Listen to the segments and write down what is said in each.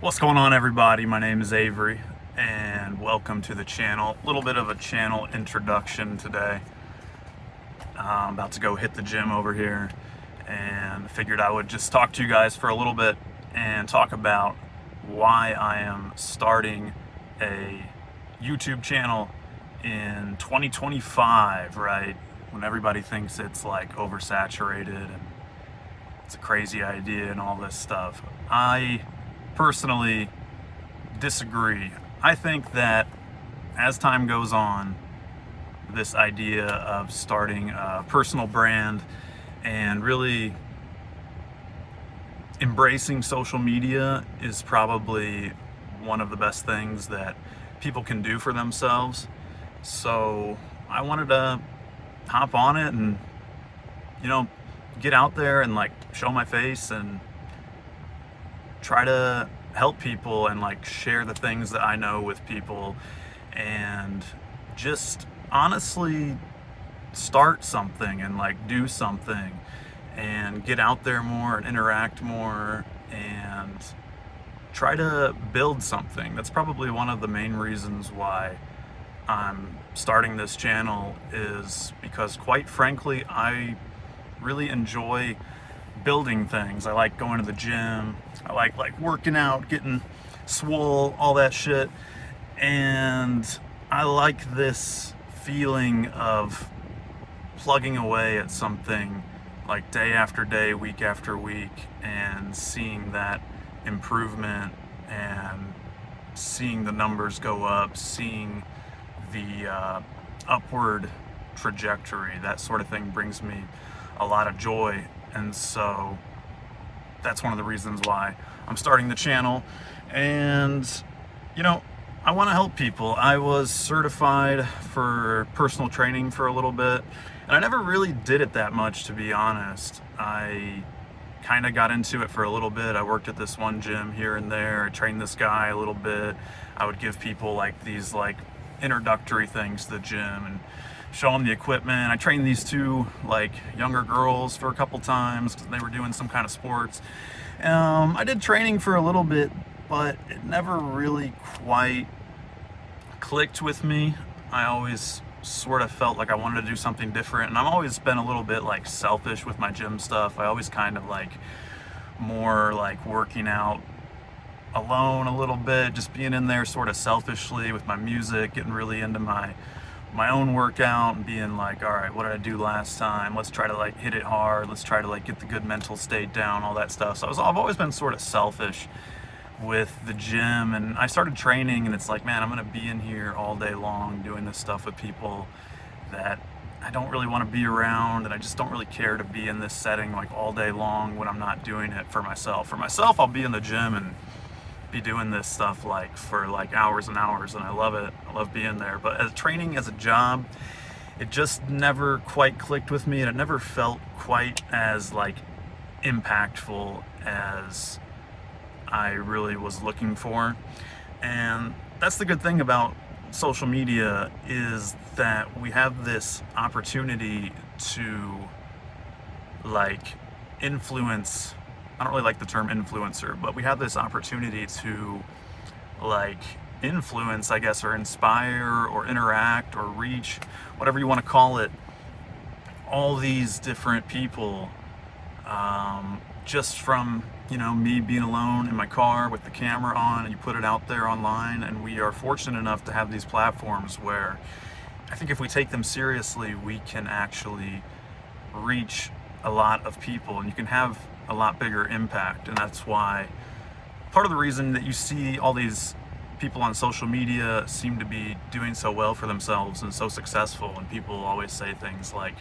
What's going on, everybody? My name is Avery and welcome to the channel. A little bit of a channel introduction today. I'm about to go hit the gym over here and figured I would just talk to you guys for a little bit and talk about why I am starting a YouTube channel in 2025, right? When everybody thinks it's like oversaturated and it's a crazy idea and all this stuff. I personally disagree. I think that as time goes on, this idea of starting a personal brand and really embracing social media is probably one of the best things that people can do for themselves. So I wanted to hop on it and, get out there and like show my face and try to help people and like share the things that I know with people and just honestly start something and like do something and get out there more and interact more and try to build something. That's probably one of the main reasons why I'm starting this channel, is because quite frankly I really enjoy building things. I like going to the gym. I like working out, getting swole, all that shit. And I like this feeling of plugging away at something like day after day, week after week, and seeing that improvement and seeing the numbers go up, seeing the upward trajectory. That sort of thing brings me a lot of joy. And so that's one of the reasons why I'm starting the channel. And, I want to help people. I was certified for personal training for a little bit, and I never really did it that much, to be honest. I kind of got into it for a little bit. I worked at this one gym here and there. I trained this guy a little bit. I would give people like these like introductory things to the gym and show them the equipment. I trained these two like younger girls for a couple times because they were doing some kind of sports. I did training for a little bit, but it never really quite clicked with me. I always sort of felt like I wanted to do something different, and I've always been a little bit like selfish with my gym stuff. I always kind of like more like working out alone a little bit, just being in there sort of selfishly with my music, getting really into my own workout and being like, all right, what did I do last time? Let's try to like hit it hard. Let's try to like get the good mental state down, all that stuff. So I've always been sort of selfish with the gym, and I started training and it's like, man, I'm going to be in here all day long doing this stuff with people that I don't really want to be around, and I just don't really care to be in this setting like all day long when I'm not doing it for myself. For myself, I'll be in the gym and be doing this stuff like for like hours and hours, and I love it. I love being there. But as training as a job, it just never quite clicked with me, and it never felt quite as like impactful as I really was looking for. And that's the good thing about social media, is that we have this opportunity to like influence. I don't really like the term influencer, but we have this opportunity to like influence, I guess, or inspire or interact or reach, whatever you want to call it, all these different people, just from me being alone in my car with the camera on, and you put it out there online. And we are fortunate enough to have these platforms where I think if we take them seriously, we can actually reach a lot of people, and you can have a lot bigger impact. And that's why part of the reason that you see all these people on social media seem to be doing so well for themselves and so successful. And people always say things like,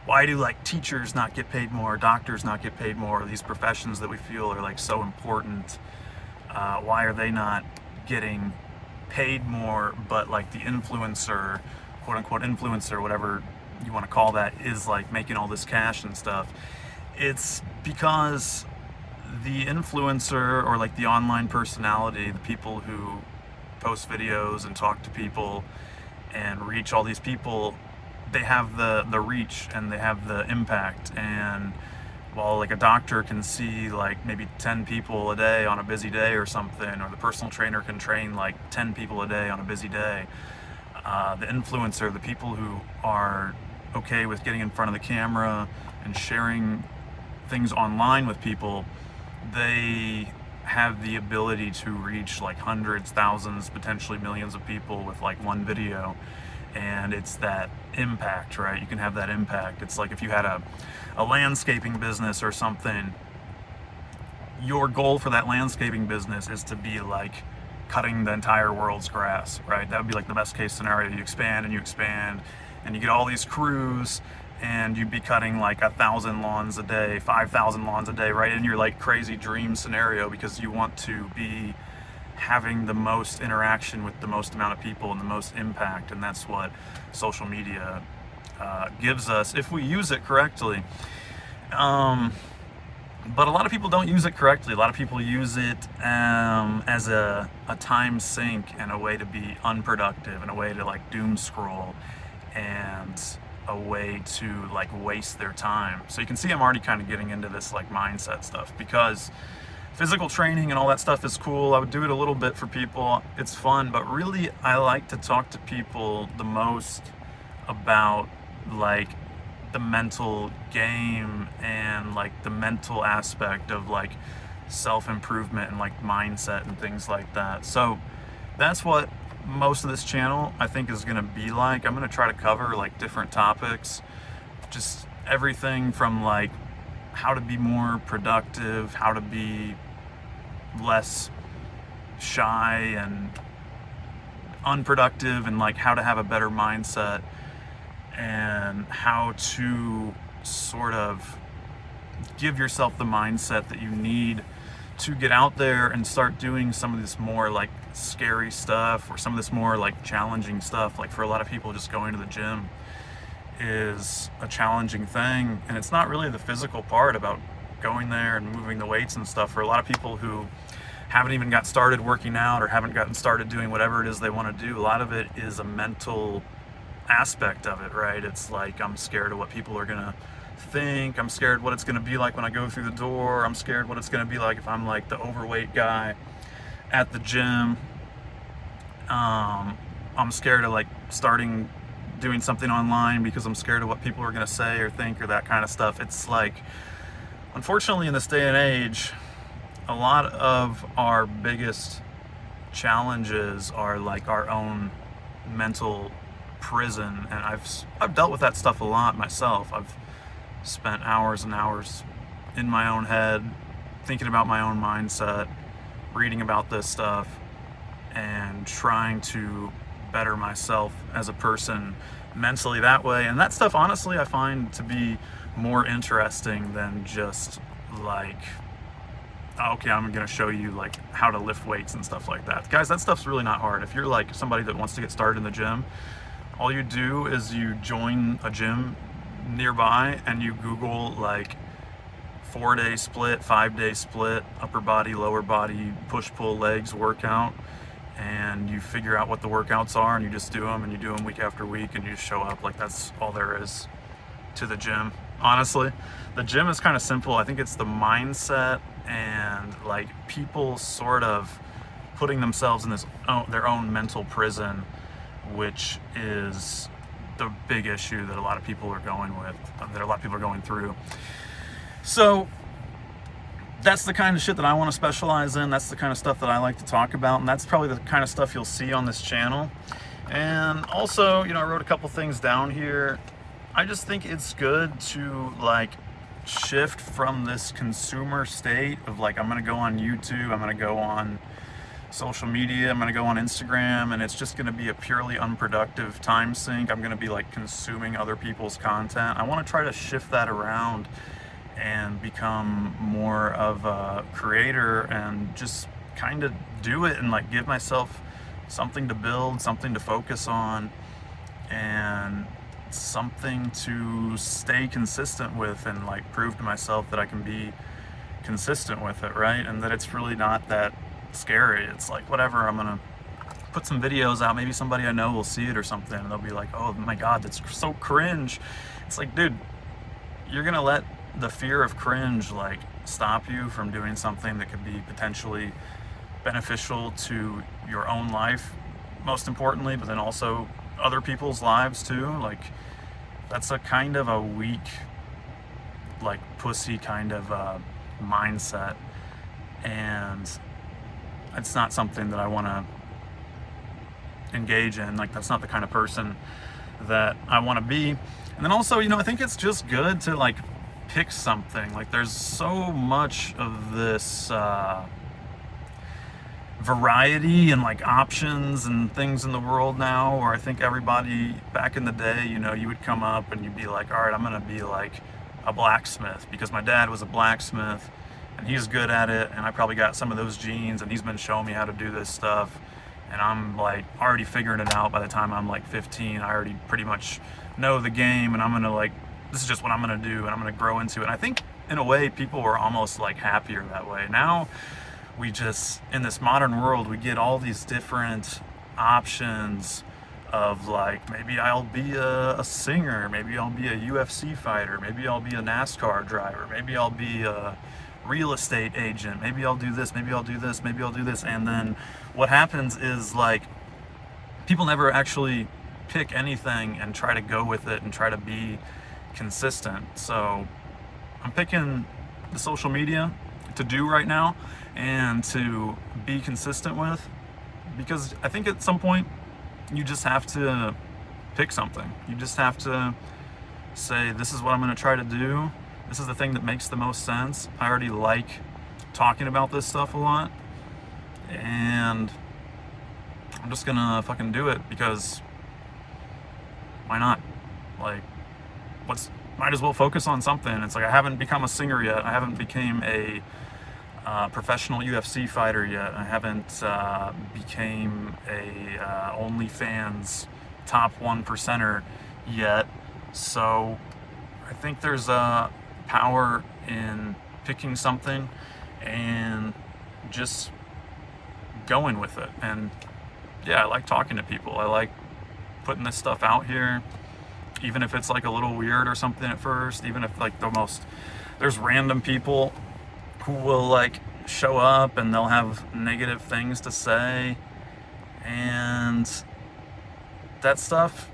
why do like teachers not get paid more, doctors not get paid more, these professions that we feel are like so important, why are they not getting paid more? But like the influencer, quote unquote influencer, whatever you want to call that, is like making all this cash and stuff. It's because the influencer, or like the online personality, the people who post videos and talk to people and reach all these people, they have the reach and they have the impact. And while like a doctor can see like maybe 10 people a day on a busy day or something, or the personal trainer can train like 10 people a day on a busy day. The influencer, the people who are okay with getting in front of the camera and sharing things online with people, they have the ability to reach like hundreds, thousands, potentially millions of people with like one video. And it's that impact, right? You can have that impact. It's like if you had a landscaping business or something, your goal for that landscaping business is to be like cutting the entire world's grass, right? That would be like the best case scenario. You expand and you expand and you get all these crews and you'd be cutting like 1,000 lawns a day, 5,000 lawns a day, right? In your like crazy dream scenario, because you want to be having the most interaction with the most amount of people and the most impact. And that's what social media gives us if we use it correctly. But a lot of people don't use it correctly. A lot of people use it as a time sink and a way to be unproductive and a way to like doom scroll and a way to like waste their time. So you can see I'm already kind of getting into this like mindset stuff, because physical training and all that stuff is cool. I would do it a little bit for people. It's fun, but really I like to talk to people the most about like the mental game and like the mental aspect of like self-improvement and like mindset and things like that. So that's what most of this channel I think is gonna be like. I'm gonna try to cover like different topics, just everything from like how to be more productive, how to be less shy and unproductive, and like how to have a better mindset, and how to sort of give yourself the mindset that you need to get out there and start doing some of this more like scary stuff, or some of this more like challenging stuff. Like for a lot of people, just going to the gym is a challenging thing, and it's not really the physical part about going there and moving the weights and stuff. For a lot of people who haven't even got started working out or haven't gotten started doing whatever it is they want to do, a lot of it is a mental aspect of it, right? It's like, I'm scared of what people are gonna think, I'm scared what it's gonna be like when I go through the door, I'm scared what it's gonna be like if I'm like the overweight guy at the gym, I'm scared of like starting doing something online because I'm scared of what people are gonna say or think, or that kind of stuff. It's like, unfortunately in this day and age, a lot of our biggest challenges are like our own mental prison, and I've dealt with that stuff a lot myself. I've spent hours and hours in my own head thinking about my own mindset, reading about this stuff, and trying to better myself as a person mentally that way. And that stuff, honestly, I find to be more interesting than just like, okay, I'm gonna show you like how to lift weights and stuff like that. Guys, that stuff's really not hard. If you're like somebody that wants to get started in the gym, all you do is you join a gym nearby and you Google like 4-day split, 5-day split, upper body, lower body, push-pull legs workout, and you figure out what the workouts are and you just do them, and you do them week after week, and you just show up. Like, that's all there is to the gym. Honestly, the gym is kind of simple. I think it's the mindset and like people sort of putting themselves in their own mental prison, which is the big issue that a lot of people are going through. So that's the kind of shit that I want to specialize in. That's the kind of stuff that I like to talk about, and that's probably the kind of stuff you'll see on this channel. And also, I wrote a couple things down here. I just think it's good to like shift from this consumer state of like, I'm gonna go on YouTube, I'm gonna go on social media, I'm gonna go on Instagram, and it's just gonna be a purely unproductive time sink. I'm gonna be like consuming other people's content. I want to try to shift that around and become more of a creator and just kind of do it and like give myself something to build, something to focus on, and something to stay consistent with, and like prove to myself that I can be consistent with it, right? And that it's really not that scary. It's like, whatever, I'm gonna put some videos out, maybe somebody I know will see it or something, and they'll be like, oh my god, that's so cringe. It's like, dude, you're gonna let the fear of cringe like stop you from doing something that could be potentially beneficial to your own life, most importantly, but then also other people's lives too. Like, that's a kind of a weak, like, pussy kind of mindset, and it's not something that I want to engage in. Like, that's not the kind of person that I want to be. And then also, I think it's just good to like pick something. Like, there's so much of this variety and like options and things in the world now, where I think everybody back in the day, you would come up and you'd be like, all right, I'm gonna be like a blacksmith because my dad was a blacksmith and he's good at it, and I probably got some of those genes, and he's been showing me how to do this stuff, and I'm like already figuring it out. By the time I'm like 15, I already pretty much know the game, and I'm gonna like, this is just what I'm gonna do, and I'm gonna grow into it. And I think in a way people were almost like happier that way. Now we just, in this modern world, we get all these different options of like, maybe I'll be a singer, maybe I'll be a UFC fighter, maybe I'll be a NASCAR driver, maybe I'll be a real estate agent, maybe I'll do this, maybe I'll do this, maybe I'll do this. And then what happens is like people never actually pick anything and try to go with it and try to be consistent. So I'm picking the social media to do right now and to be consistent with, because I think at some point you just have to pick something. You just have to say, this is what I'm going to try to do. This is the thing that makes the most sense. I already like talking about this stuff a lot, and I'm just gonna fucking do it because why not? Like, might as well focus on something. It's like, I haven't become a singer yet. I haven't became a professional UFC fighter yet. I haven't became a OnlyFans top 1%er yet. So I think there's a power in picking something and just going with it. And yeah, I like talking to people. I like putting this stuff out here, even if it's like a little weird or something at first, even if like there's random people who will like show up and they'll have negative things to say, and that stuff,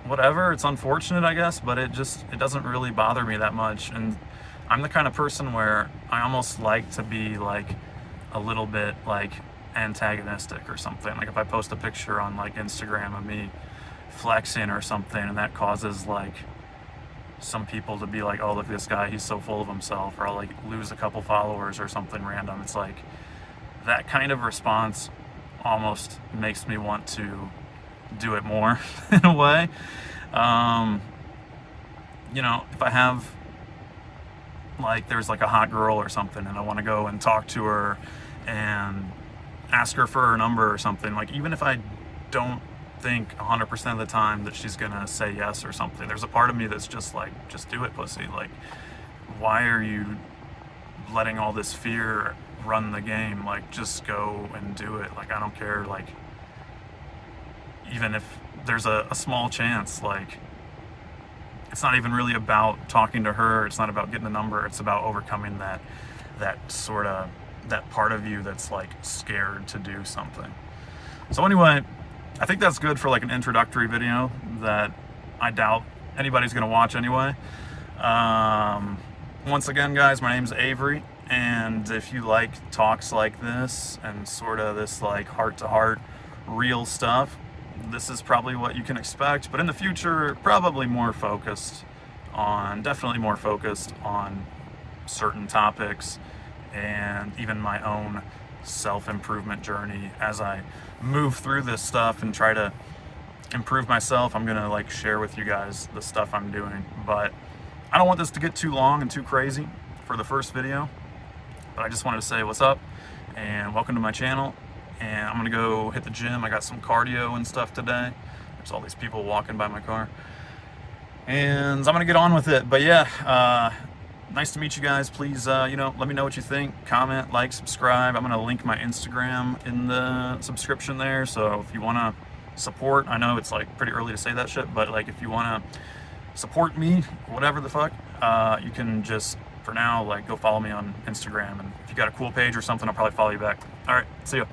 whatever, it's unfortunate, I guess, but it doesn't really bother me that much. And I'm the kind of person where I almost like to be like a little bit like antagonistic or something. Like if I post a picture on like Instagram of me flexing or something, and that causes like some people to be like, oh, look at this guy, he's so full of himself, or I'll like lose a couple followers or something random. It's like that kind of response almost makes me want to do it more in a way. If I have like, there's like a hot girl or something and I want to go and talk to her and ask her for her number or something, like even if I don't think 100% of the time that she's gonna say yes or something, there's a part of me that's just like, just do it, pussy. Like, why are you letting all this fear run the game? Like, just go and do it. Like, I don't care, like, even if there's a small chance. Like, it's not even really about talking to her, it's not about getting the number, it's about overcoming that part of you that's like scared to do something. So anyway, I think that's good for like an introductory video that I doubt anybody's gonna watch anyway. Once again, guys, my name's Avery, and if you like talks like this and sort of this like heart-to-heart real stuff, this is probably what you can expect. But in the future, definitely more focused on certain topics, and even my own self-improvement journey as I move through this stuff and try to improve myself. I'm gonna like share with you guys the stuff I'm doing, but I don't want this to get too long and too crazy for the first video. But I just wanted to say what's up and welcome to my channel. And I'm gonna go hit the gym. I got some cardio and stuff today. There's all these people walking by my car, and I'm gonna get on with it. But yeah, nice to meet you guys. Please, let me know what you think. Comment, like, subscribe. I'm gonna link my Instagram in the subscription there. So if you wanna support, I know it's like pretty early to say that shit, but like if you wanna support me, whatever the fuck, you can just, for now, like, go follow me on Instagram. And if you got a cool page or something, I'll probably follow you back. All right, see ya.